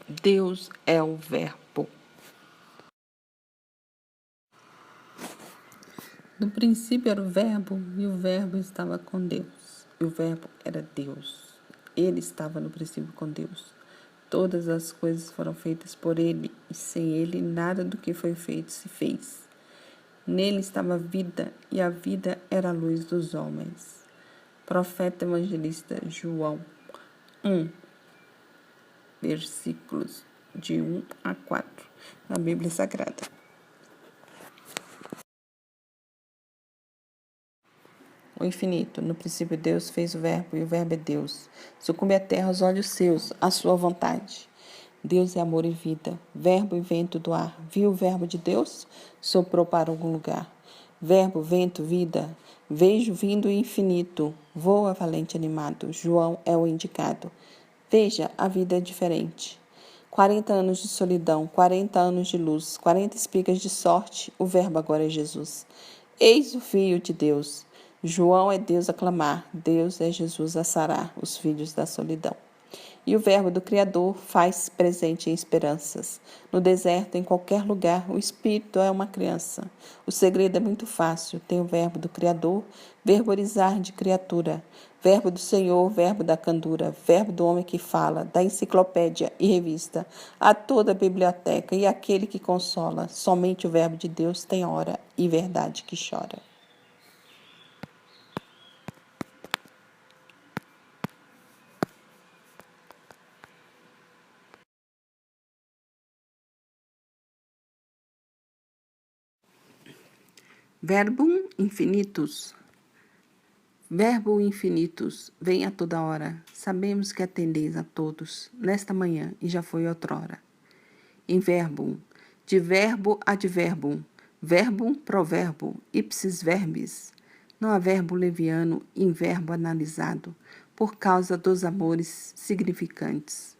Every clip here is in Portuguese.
Deus é o Verbo. No princípio era o Verbo, e o Verbo estava com Deus. E o Verbo era Deus. Ele estava no princípio com Deus. Todas as coisas foram feitas por ele, e sem ele nada do que foi feito se fez. Nele estava a vida, e a vida era a luz dos homens. Profeta evangelista João 1, versículos de 1 a 4, na Bíblia Sagrada. O infinito. No princípio Deus fez o Verbo, e o Verbo é Deus. Sucumbe a terra aos olhos seus, a sua vontade. Deus é amor e vida, verbo e vento do ar. Viu o verbo de Deus? Soprou para algum lugar. Verbo, vento, vida. Vejo vindo o infinito. Voa valente animado. João é o indicado. Veja, a vida é diferente. 40 anos de solidão, 40 anos de luz, 40 espigas de sorte, o verbo agora é Jesus. Eis o Filho de Deus. João é Deus a clamar, Deus é Jesus a sarar os filhos da solidão. E o verbo do Criador faz presente em esperanças. No deserto, em qualquer lugar, o Espírito é uma criança. O segredo é muito fácil. Tem o verbo do Criador, verborizar de criatura. Verbo do Senhor, verbo da candura. Verbo do homem que fala, da enciclopédia e revista. A toda a biblioteca e aquele que consola. Somente o verbo de Deus tem hora e verdade que chora. Verbum infinitus. Verbo infinitus, vem a toda hora. Sabemos que atendeis a todos, nesta manhã, e já foi outrora. Em verbum, de verbo adverbum, verbum proverbo, ipsis verbis. Não há verbo leviano em verbo analisado, por causa dos amores significantes.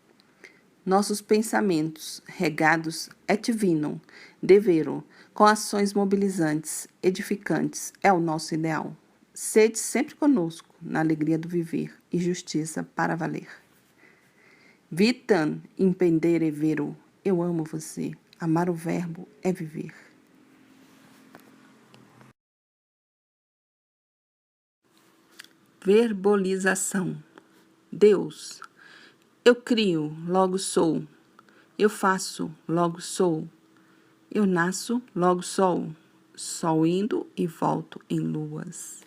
Nossos pensamentos, regados et vinum, deveram, com ações mobilizantes, edificantes, é o nosso ideal. Sede sempre conosco, na alegria do viver, e justiça para valer. Vitam impendere vero, eu amo você, amar o verbo é viver. Verbolização. Deus. Eu crio, logo sou. Eu faço, logo sou. Eu nasço, logo sou. Sol indo e volto em luas.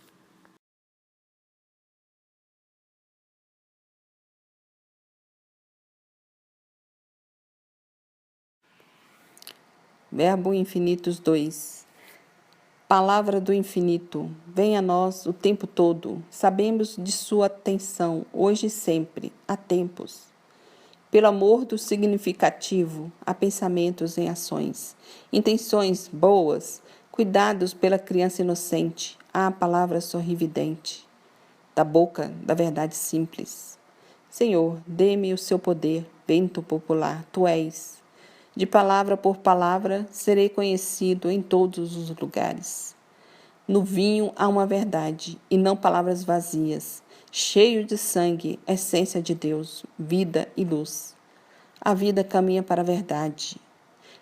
Verbo infinitos 2. Palavra do infinito, vem a nós o tempo todo. Sabemos de sua atenção, hoje e sempre, há tempos. Pelo amor do significativo, há pensamentos em ações, intenções boas, cuidados pela criança inocente, há a palavra sorrividente, da boca da verdade simples. Senhor, dê-me o seu poder, vento popular, tu és. De palavra por palavra, serei conhecido em todos os lugares. No vinho há uma verdade, e não palavras vazias, cheio de sangue, essência de Deus, vida e luz. A vida caminha para a verdade,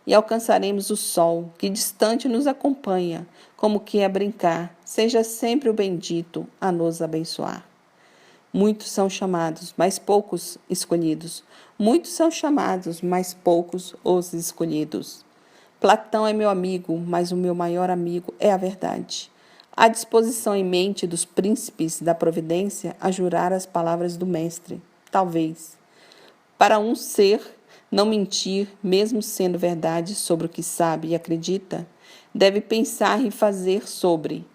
e alcançaremos o sol, que distante nos acompanha, como que a brincar, seja sempre o bendito a nos abençoar. Muitos são chamados, mas poucos escolhidos. Muitos são chamados, mas poucos os escolhidos. Platão é meu amigo, mas o meu maior amigo é a verdade. À disposição em mente dos príncipes da providência a jurar as palavras do mestre, talvez. Para um ser não mentir, mesmo sendo verdade sobre o que sabe e acredita, deve pensar e fazer sobre.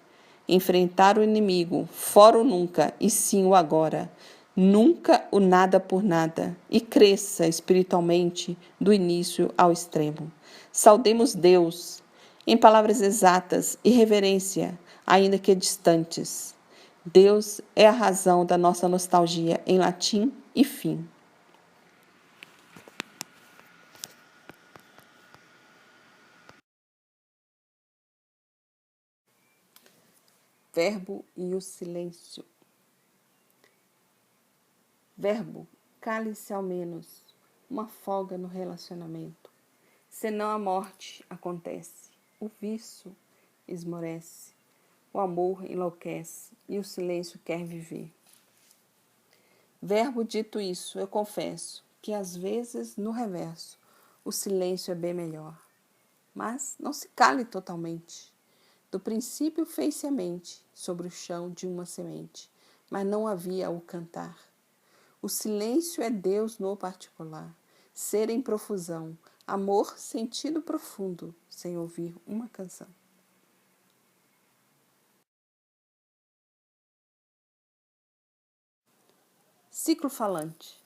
Enfrentar o inimigo, fora o nunca, e sim o agora. Nunca o nada por nada, e cresça espiritualmente do início ao extremo. Saudemos Deus, em palavras exatas e reverência, ainda que distantes. Deus é a razão da nossa nostalgia em latim e fim. Verbo e o silêncio. Verbo, cale-se ao menos. uma folga no relacionamento. Senão a morte acontece, o vício esmorece, o amor enlouquece e o silêncio quer viver. Verbo dito isso, eu confesso que às vezes, no reverso, o silêncio é bem melhor. Mas não se cale totalmente. Do princípio fez-se a mente sobre o chão de uma semente, mas não havia o cantar. O silêncio é Deus no particular, ser em profusão, amor sentido profundo, sem ouvir uma canção. Ciclo falante.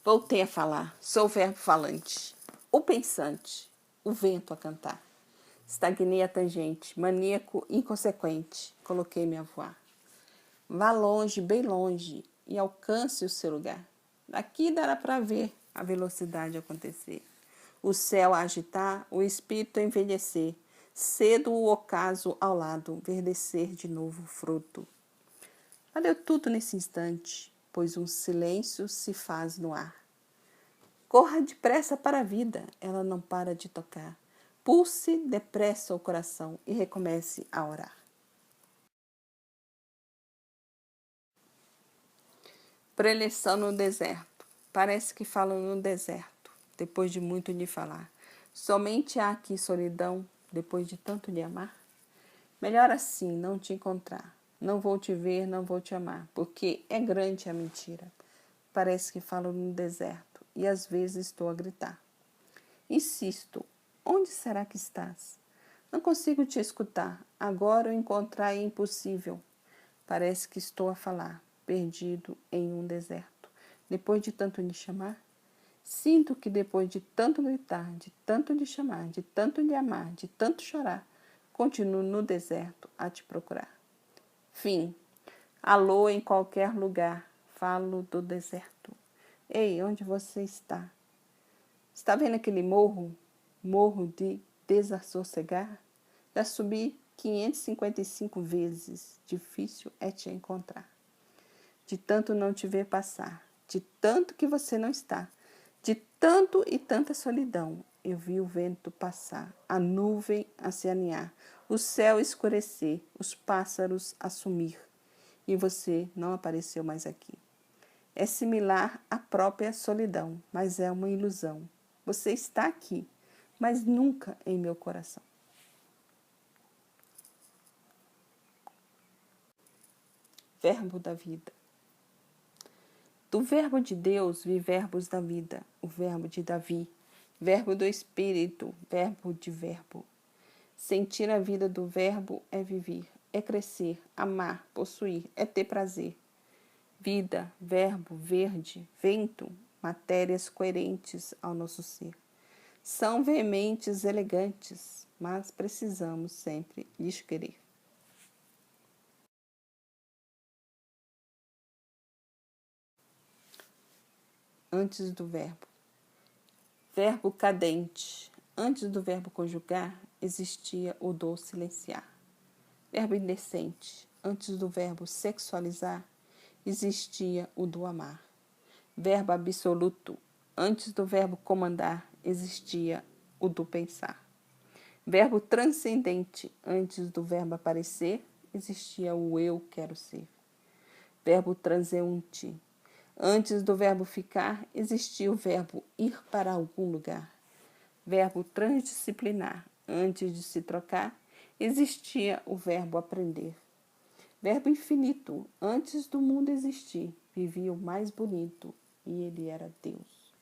Voltei a falar, sou o verbo falante, o pensante, o vento a cantar. Estagnei a tangente, maníaco inconsequente, coloquei-me a voar. Vá longe, bem longe, e alcance o seu lugar. Daqui dará para ver a velocidade acontecer. O céu a agitar, o espírito a envelhecer, cedo o ocaso ao lado, verdecer de novo fruto. Valeu tudo nesse instante, pois um silêncio se faz no ar. Corra depressa para a vida, ela não para de tocar. Pulse depressa o coração e recomece a orar. Preleção no deserto. Parece que falo no deserto, depois de muito lhe falar. Somente há aqui solidão, depois de tanto lhe amar? Melhor assim, não te encontrar. Não vou te ver, não vou te amar, porque é grande a mentira. Parece que falo no deserto e às vezes estou a gritar. Insisto, onde será que estás? Não consigo te escutar, agora o encontrar é impossível. Parece que estou a falar, perdido em um deserto. Depois de tanto lhe chamar, sinto que depois de tanto gritar, de tanto lhe chamar, de tanto lhe amar, de tanto chorar, continuo no deserto a te procurar. Fim. Alô em qualquer lugar, falo do deserto. Ei, onde você está? Está vendo aquele morro? Morro de desassossegar? Já subi 555 vezes, difícil é te encontrar. De tanto não te ver passar, de tanto que você não está, de tanto e tanta solidão, eu vi o vento passar, a nuvem a se aninhar, o céu escurecer, os pássaros a sumir, e você não apareceu mais aqui. É similar à própria solidão, mas é uma ilusão. Você está aqui, mas nunca em meu coração. Verbo da vida. Do verbo de Deus vi verbos da vida, o verbo de Davi, verbo do Espírito, verbo de verbo. Sentir a vida do verbo é viver, é crescer, amar, possuir, é ter prazer. Vida, verbo, verde, vento, matérias coerentes ao nosso ser. São veementes, elegantes, mas precisamos sempre lhes querer. Antes do verbo. Verbo cadente. Antes do verbo conjugar, existia o do silenciar. Verbo indecente. Antes do verbo sexualizar, existia o do amar. Verbo absoluto. Antes do verbo comandar, existia o do pensar. Verbo transcendente. Antes do verbo aparecer, existia o eu quero ser. Verbo transeunte. Antes do verbo ficar, existia o verbo ir para algum lugar. Verbo transdisciplinar. Antes de se trocar, existia o verbo aprender. Verbo infinito. Antes do mundo existir, vivia o mais bonito, e ele era Deus.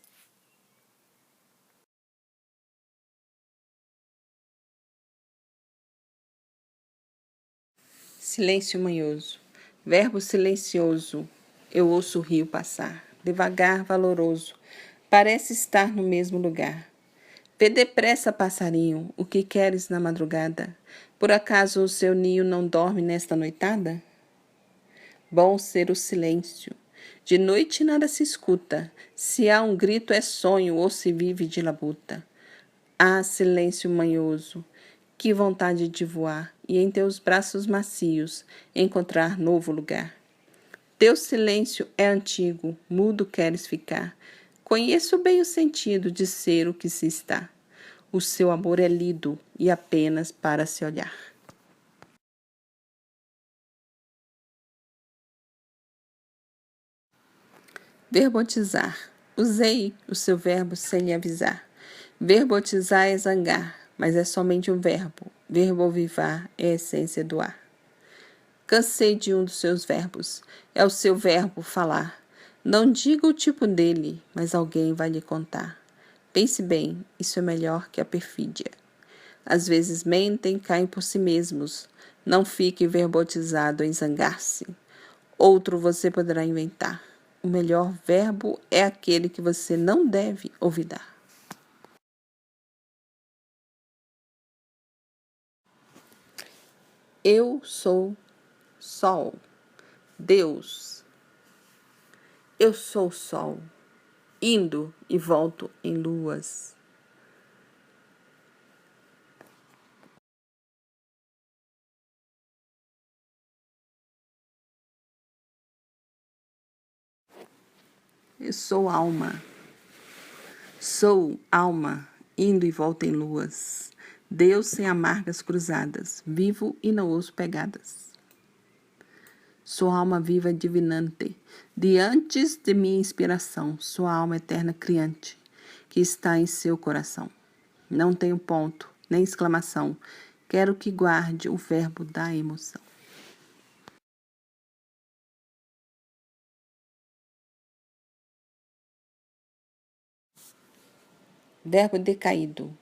Silêncio manhoso. Verbo silencioso. Eu ouço o rio passar, devagar, valoroso. Parece estar no mesmo lugar. Vê depressa, passarinho, o que queres na madrugada? Por acaso o seu ninho não dorme nesta noitada? Bom ser o silêncio. De noite nada se escuta. Se há um grito é sonho ou se vive de labuta. Ah, silêncio manhoso, que vontade de voar e em teus braços macios encontrar novo lugar. Teu silêncio é antigo, mudo queres ficar. Conheço bem o sentido de ser o que se está. O seu amor é lido e apenas para se olhar. Verbotizar. Usei o seu verbo sem lhe avisar. Verbotizar é zangar, mas é somente um verbo. Verbovivar é a essência do ar. Cansei de um dos seus verbos. É o seu verbo falar. Não diga o tipo dele, mas alguém vai lhe contar. Pense bem, isso é melhor que a perfídia. Às vezes mentem, caem por si mesmos. Não fique verbotizado em zangar-se. Outro você poderá inventar. O melhor verbo é aquele que você não deve olvidar. Eu sou Sol, Deus. Eu sou Sol, indo e volto em luas. Eu sou alma. Sou alma, indo e volto em luas. Deus sem amargas cruzadas, vivo e não ouço pegadas. Sou alma viva divinante, de antes de minha inspiração, sou a alma eterna criante, que está em seu coração. Não tenho ponto, nem exclamação, quero que guarde o verbo da emoção. Verbo decaído.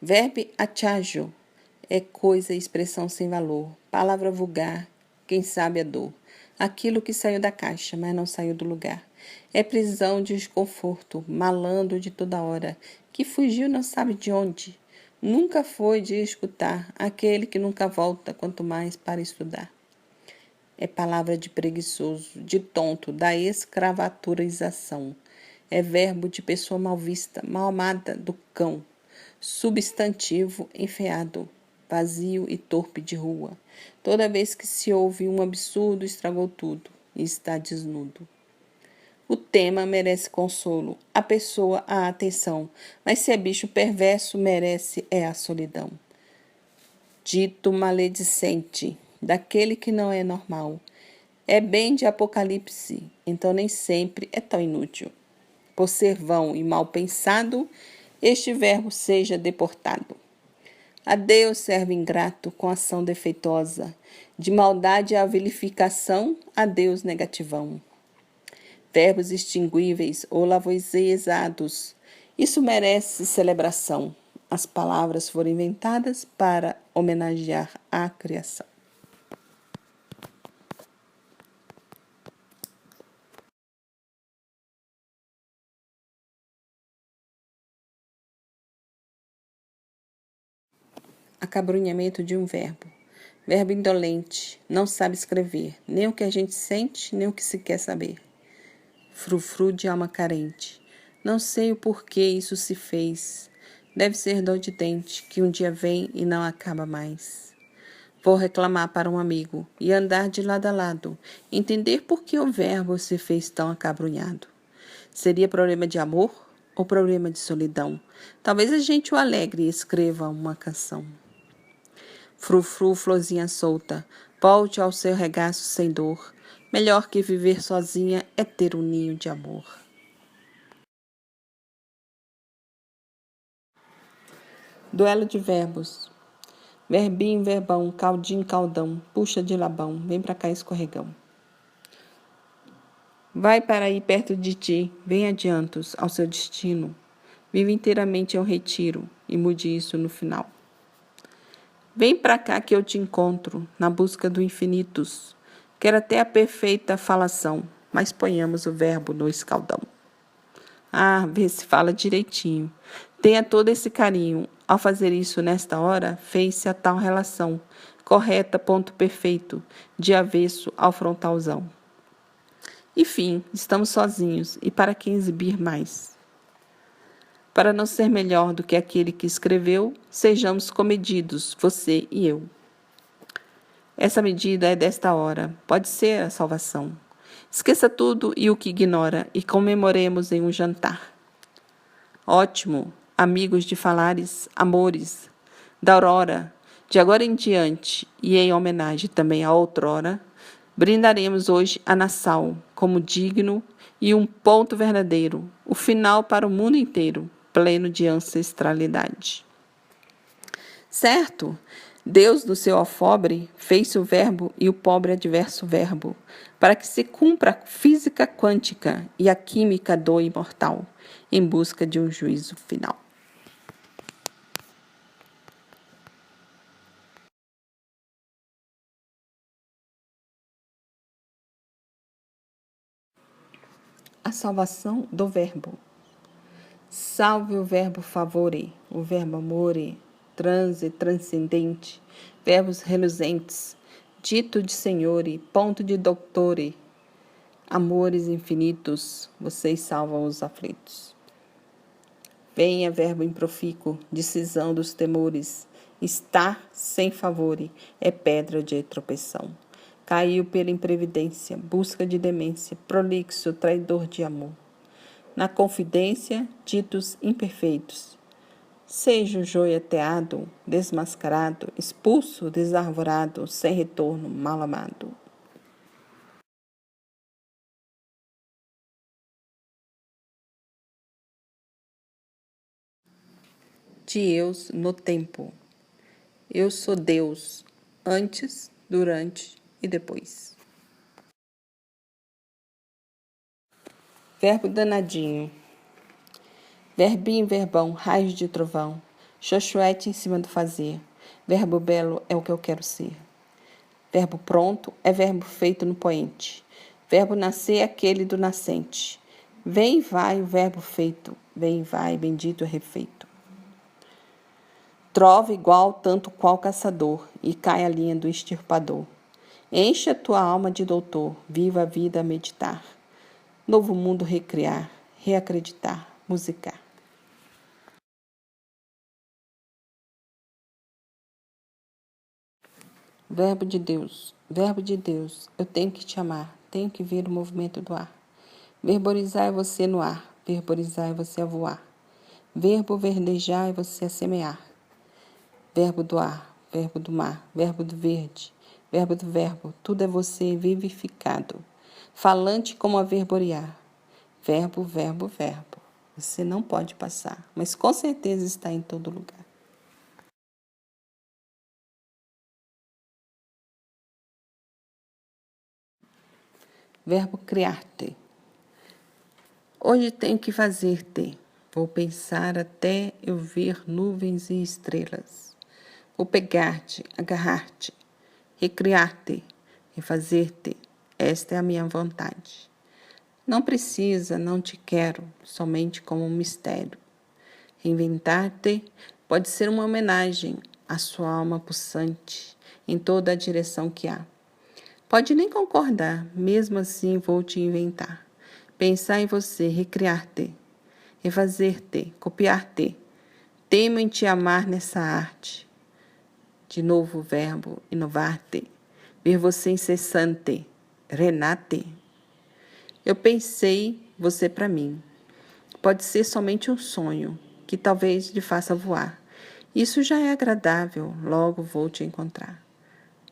Verbo achajo é coisa e expressão sem valor, palavra vulgar, quem sabe a dor. Aquilo que saiu da caixa, mas não saiu do lugar. É prisão de desconforto, malandro de toda hora, que fugiu não sabe de onde. Nunca foi de escutar, aquele que nunca volta, quanto mais para estudar. É palavra de preguiçoso, de tonto, da escravaturização. É verbo de pessoa mal vista, mal amada do cão. Substantivo enfeado, vazio e torpe de rua. Toda vez que se ouve um absurdo, estragou tudo e está desnudo. O tema merece consolo, a pessoa a atenção, mas se é bicho perverso, merece é a solidão. Dito maledicente, daquele que não é normal. É bem de Apocalipse, então nem sempre é tão inútil. Por ser vão e mal pensado, este verbo seja deportado. A Deus serve ingrato com ação defeitosa, de maldade à vilificação, a Deus negativão. Verbos extinguíveis ou lavoiseados, isso merece celebração. As palavras foram inventadas para homenagear a criação. Acabrunhamento de um verbo. Verbo indolente, não sabe escrever, nem o que a gente sente, nem o que se quer saber. Frufru de alma carente. Não sei o porquê isso se fez. Deve ser dor de dente, que um dia vem e não acaba mais. Vou reclamar para um amigo e andar de lado a lado, entender por que o verbo se fez tão acabrunhado. Seria problema de amor ou problema de solidão? Talvez a gente o alegre e escreva uma canção. Frufru, florzinha solta, volte ao seu regaço sem dor. Melhor que viver sozinha é ter um ninho de amor. Duelo de verbos. Verbinho, verbão, caldinho, caldão, puxa de labão, vem pra cá escorregão. Vai para aí perto de ti, vem adiantos ao seu destino. Vive inteiramente ao retiro e mude isso no final. Vem pra cá que eu te encontro, na busca do infinitos. Quero até a perfeita falação, mas ponhamos o verbo no escaldão. Ah, vê se fala direitinho. Tenha todo esse carinho. Ao fazer isso nesta hora, fez-se a tal relação. Correta, ponto perfeito, de avesso ao frontalzão. Enfim, estamos sozinhos, e para que exibir mais? Para não ser melhor do que aquele que escreveu, sejamos comedidos, você e eu. Essa medida é desta hora, pode ser a salvação. Esqueça tudo e o que ignora e comemoremos em um jantar. Ótimo, amigos de falares, amores, da aurora, de agora em diante e em homenagem também à outrora, brindaremos hoje a Nassau como digno e um ponto verdadeiro, o final para o mundo inteiro, pleno de ancestralidade. Certo? Deus, no seu alfobre, fez o verbo e o pobre adverso verbo, para que se cumpra a física quântica e a química do imortal, em busca de um juízo final. A salvação do verbo. Salve o verbo favore, o verbo amore, transe, transcendente, verbos reluzentes, dito de senhore, ponto de doutore, amores infinitos, vocês salvam os aflitos. Venha verbo improfícuo, decisão dos temores, estar sem favore, é pedra de tropeção. Caiu pela imprevidência, busca de demência, prolixo, traidor de amor. Na confidência, ditos imperfeitos. Seja o joio ateado, desmascarado, expulso, desarvorado, sem retorno, mal amado. De Deus no tempo. Eu sou Deus, antes, durante e depois. Verbo danadinho. Verbinho, verbão, raios de trovão. Xoxuete em cima do fazer. Verbo belo é o que eu quero ser. Verbo pronto é verbo feito no poente. Verbo nascer é aquele do nascente. Vem e vai o verbo feito. Vem e vai, bendito é refeito. Trova igual tanto qual caçador, e cai a linha do extirpador. Enche a tua alma de doutor, viva a vida a meditar. Novo mundo recriar, reacreditar, musicar. Verbo de Deus, eu tenho que te amar, tenho que ver o movimento do ar. Verborizar é você no ar, verborizar é você a voar. Verbo verdejar é você a semear. Verbo do ar, verbo do mar, verbo do verde, verbo do verbo, tudo é você vivificado. Falante como a verborear. Verbo, verbo, verbo. Você não pode passar, mas com certeza está em todo lugar. Verbo criar-te. Hoje tenho que fazer-te. Vou pensar até eu ver nuvens e estrelas. Vou pegar-te, agarrar-te, recriar-te, refazer-te. Esta é a minha vontade. Não precisa, não te quero, somente como um mistério. Reinventar-te pode ser uma homenagem à sua alma pulsante, em toda a direção que há. Pode nem concordar, mesmo assim vou te inventar. Pensar em você, recriar-te, refazer-te, copiar-te. Temo em te amar nessa arte. De novo o verbo, inovar-te, ver você incessante, renate. Eu pensei você para mim. Pode ser somente um sonho, que talvez lhe faça voar. Isso já é agradável, logo vou te encontrar.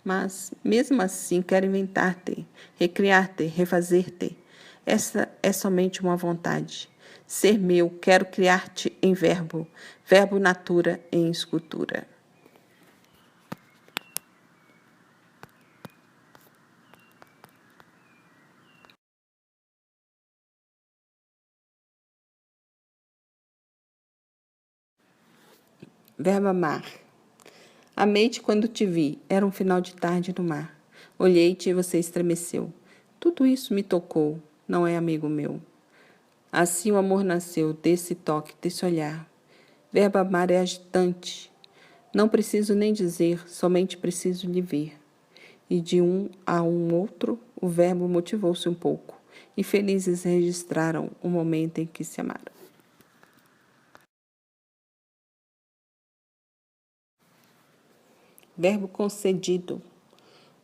Mas, mesmo assim, quero inventar-te, recriar-te, refazer-te. Essa é somente uma vontade. Ser meu, quero criar-te em verbo, verbo natura em escultura. Verbo amar. Amei-te quando te vi, era um final de tarde no mar. Olhei-te e você estremeceu. Tudo isso me tocou, não é amigo meu. Assim o amor nasceu, desse toque, desse olhar. Verbo amar é agitante. Não preciso nem dizer, somente preciso lhe ver. E de um a um outro, o verbo motivou-se um pouco, e felizes registraram o momento em que se amaram. Verbo concedido.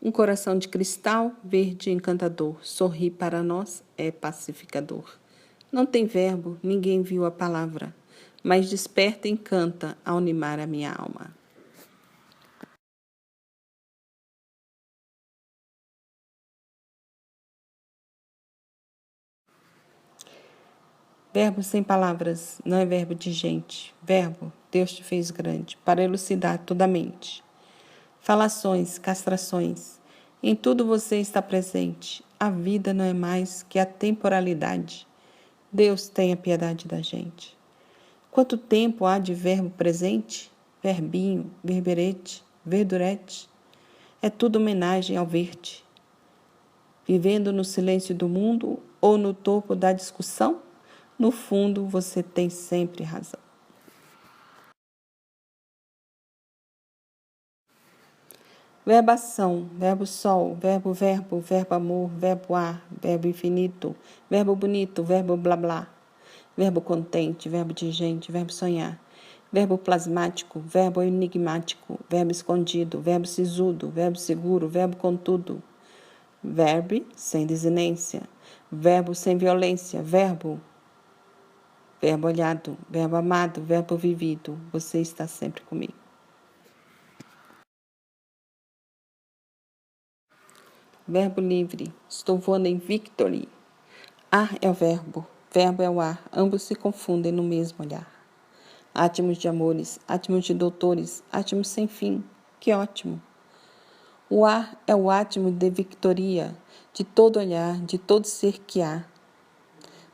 Um coração de cristal, verde e encantador, sorri para nós é pacificador. Não tem verbo, ninguém viu a palavra, mas desperta e encanta ao animar a minha alma. Verbo sem palavras não é verbo de gente. Verbo, Deus te fez grande, para elucidar toda a mente. Falações, castrações, em tudo você está presente. A vida não é mais que a temporalidade. Deus tenha piedade da gente. Quanto tempo há de verbo presente? Verbinho, verberete, verdurete. É tudo homenagem ao verde. Vivendo no silêncio do mundo ou no topo da discussão? No fundo, você tem sempre razão. Verbação, verbo sol, verbo verbo, verbo amor, verbo ar, verbo infinito, verbo bonito, verbo blá blá, verbo contente, verbo de gente, verbo sonhar, verbo plasmático, verbo enigmático, verbo escondido, verbo sisudo, verbo seguro, verbo contudo, verbo sem desinência, verbo sem violência, verbo olhado, verbo amado, verbo vivido, você está sempre comigo. Verbo livre, estou voando em victory. Ar é o verbo é o ar, ambos se confundem no mesmo olhar. Átomos de amores, átomos de doutores, átomos sem fim, que ótimo. O ar é o átomo de victoria, de todo olhar, de todo ser que há.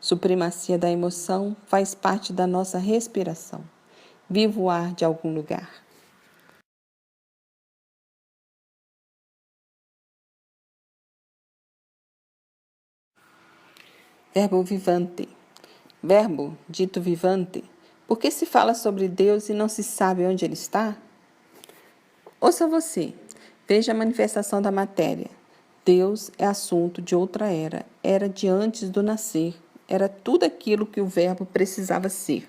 Supremacia da emoção faz parte da nossa respiração. Viva o ar de algum lugar. Verbo vivante. Verbo dito vivante. Por que se fala sobre Deus e não se sabe onde Ele está? Ouça você. Veja a manifestação da matéria. Deus é assunto de outra era. Era de antes do nascer. Era tudo aquilo que o verbo precisava ser.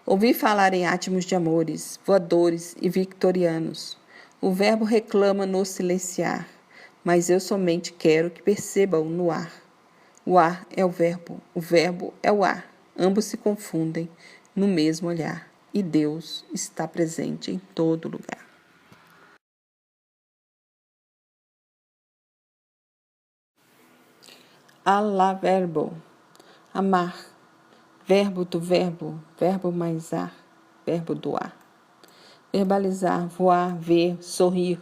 Ouvi falar em átomos de amores, voadores e victorianos. O verbo reclama nos silenciar, mas eu somente quero que percebam no ar. O ar é o verbo é o ar. Ambos se confundem no mesmo olhar. E Deus está presente em todo lugar. Alá verbo. Amar. Verbo do verbo mais ar, verbo do ar. Verbalizar, voar, ver, sorrir,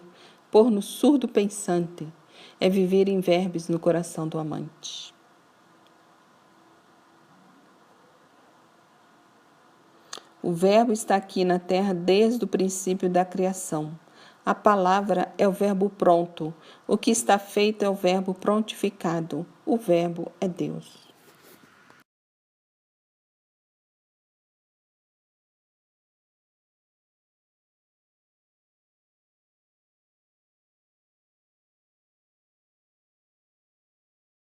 pôr no surdo pensante, é viver em verbos no coração do amante. O verbo está aqui na terra desde o princípio da criação. A palavra é o verbo pronto. O que está feito é o verbo prontificado. O verbo é Deus.